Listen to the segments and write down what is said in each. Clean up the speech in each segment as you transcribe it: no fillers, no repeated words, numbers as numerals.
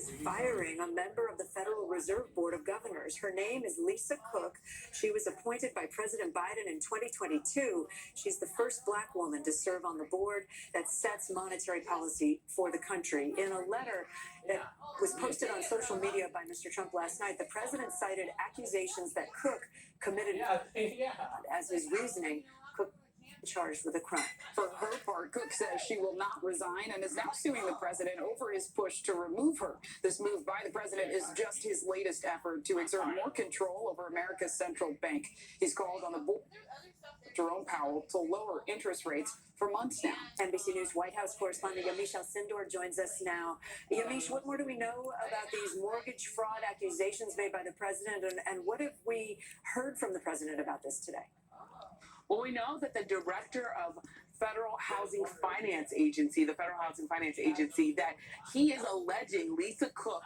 is firing a member of the Federal Reserve Board of Governors. Her name is Lisa Cook. She was appointed by President Biden in 2022. She's the first Black woman to serve on the board that sets monetary policy for the country. In a letter that was posted on social media by Mr. Trump last night, the president cited accusations that Cook committed as his reasoning. Cook charged with a crime. For her part, Cook says she will not resign and is now suing the president over his push to remove her. This move by the president is just his latest effort to exert more control over America's central bank. He's called on the board, Jerome Powell, to lower interest rates for months now. NBC News White House correspondent Yamiche Alcindor joins us now. Yamiche, what more do we know about these mortgage fraud accusations made by the president, and what have we heard from the president about this today? Well, we know that the director of Federal Housing Finance Agency, that he is alleging Lisa Cook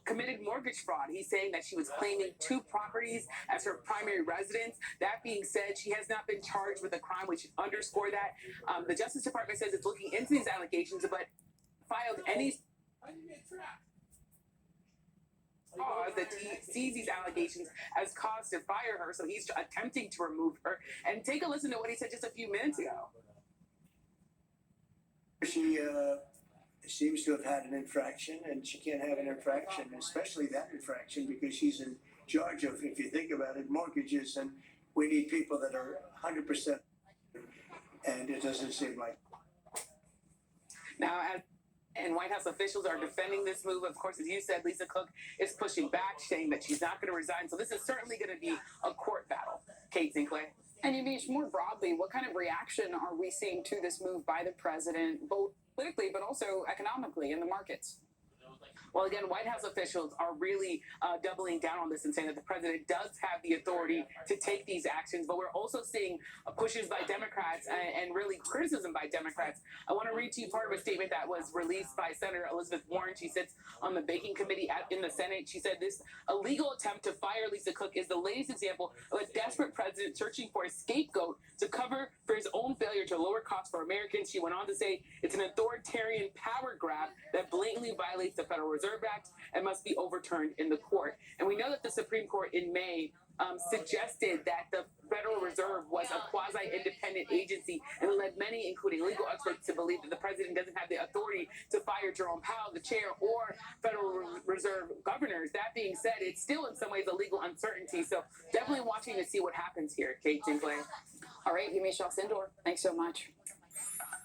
committed mortgage fraud. He's saying that she was claiming 2 properties as her primary residence. That being said, she has not been charged with a crime, which underscore that. The Justice Department says it's looking into these allegations, but filed any that he sees these allegations as cause to fire her, so he's attempting to remove her. And take a listen to what he said just a few minutes ago. She seems to have had an infraction, and she can't have an infraction, especially that infraction, because she's in charge of, if you think about it, mortgages, and we need people that are 100%, and it doesn't seem like. Now, and White House officials are defending this move. Of course, as you said, Lisa Cook is pushing back, saying that she's not going to resign. So this is certainly going to be a court battle. Kate Sinclair. And Yamiche, more broadly, what kind of reaction are we seeing to this move by the president, both politically but also economically in the markets? Well, again, White House officials are really doubling down on this and saying that the president does have the authority to take these actions. But we're also seeing pushes by Democrats and really criticism by Democrats. I want to read to you part of a statement that was released by Senator Elizabeth Warren. She sits on the Banking Committee in the Senate. She said this illegal attempt to fire Lisa Cook is the latest example of a desperate president searching for a scapegoat to cover for his own failure to lower costs for Americans. She went on to say it's an authoritarian power grab that blatantly violates the Federal Reserve Act and must be overturned in the court. And we know that the Supreme Court in May suggested that the Federal Reserve was a quasi-independent agency, and led many, including legal experts, to believe that the president doesn't have the authority to fire Jerome Powell, the chair, or Federal Reserve governors. That being said, it's still in some ways a legal uncertainty. So definitely watching to see what happens here. Kate Sinclair. All right, Yamiche Alcindor, thanks so much.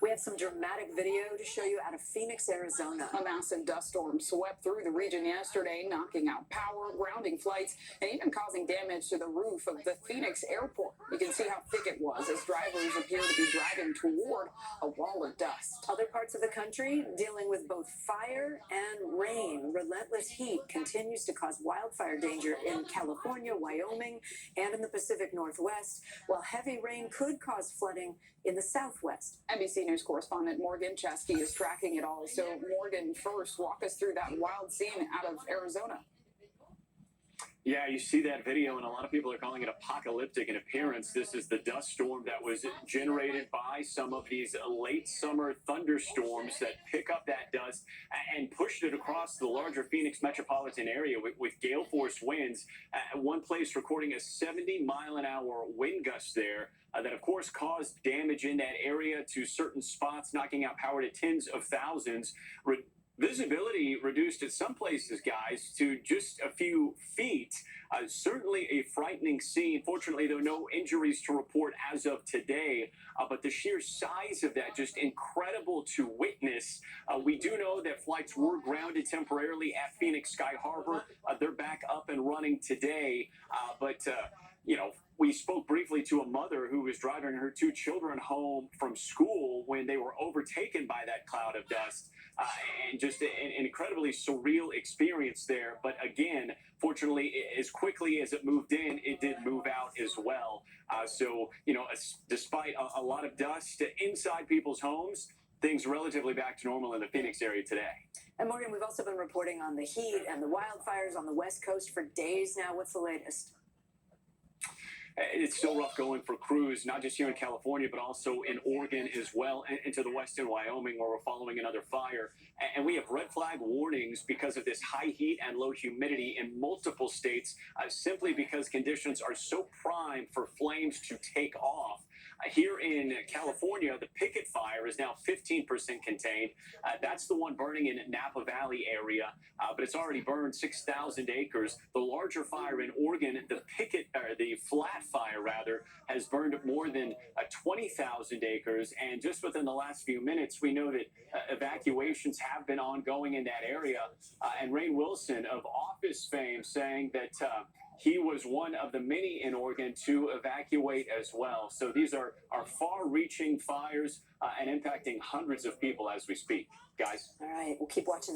We have some dramatic video to show you out of Phoenix, Arizona. A massive dust storm swept through the region yesterday, knocking out power, grounding flights, and even causing damage to the roof of the Phoenix airport. You can see how thick it was as drivers appear to be driving toward a wall of dust. Other parts of the country dealing with both fire and rain. Relentless heat continues to cause wildfire danger in California, Wyoming, and in the Pacific Northwest, while heavy rain could cause flooding in the Southwest. NBC News correspondent Morgan Chesky is tracking it all. So, Morgan, first, walk us through that wild scene out of Arizona. Yeah, you see that video, and a lot of people are calling it apocalyptic in appearance. This is the dust storm that was generated by some of these late summer thunderstorms that pick up that dust and pushed it across the larger Phoenix metropolitan area with gale force winds. At one place recording a 70-mile-an-hour wind gust there. That, of course, caused damage in that area to certain spots, knocking out power to tens of thousands. Visibility reduced at some places, guys, to just a few feet. Certainly a frightening scene. Fortunately, there were no injuries to report as of today, but the sheer size of that, just incredible to witness. We do know that flights were grounded temporarily at Phoenix Sky Harbor. They're back up and running today, you know, we spoke briefly to a mother who was driving her 2 children home from school when they were overtaken by that cloud of dust, and just an incredibly surreal experience there. But again, fortunately, as quickly as it moved in, it did move out as well. So, you know, despite a lot of dust inside people's homes, things relatively back to normal in the Phoenix area today. And Morgan, we've also been reporting on the heat and the wildfires on the West Coast for days now. What's the latest? It's still rough going for crews, not just here in California, but also in Oregon as well, and into the western Wyoming, where we're following another fire. And we have red flag warnings because of this high heat and low humidity in multiple states, simply because conditions are so prime for flames to take off. Here in California, the Picket Fire is now 15% contained. That's the one burning in Napa Valley area, but it's already burned 6,000 acres. The larger fire in Oregon, the Flat Fire rather, has burned more than 20,000 acres. And just within the last few minutes, we know that evacuations have been ongoing in that area. And Rainn Wilson of Office fame saying that he was one of the many in Oregon to evacuate as well. So these are far-reaching fires and impacting hundreds of people as we speak. Guys. All right, we'll keep watching.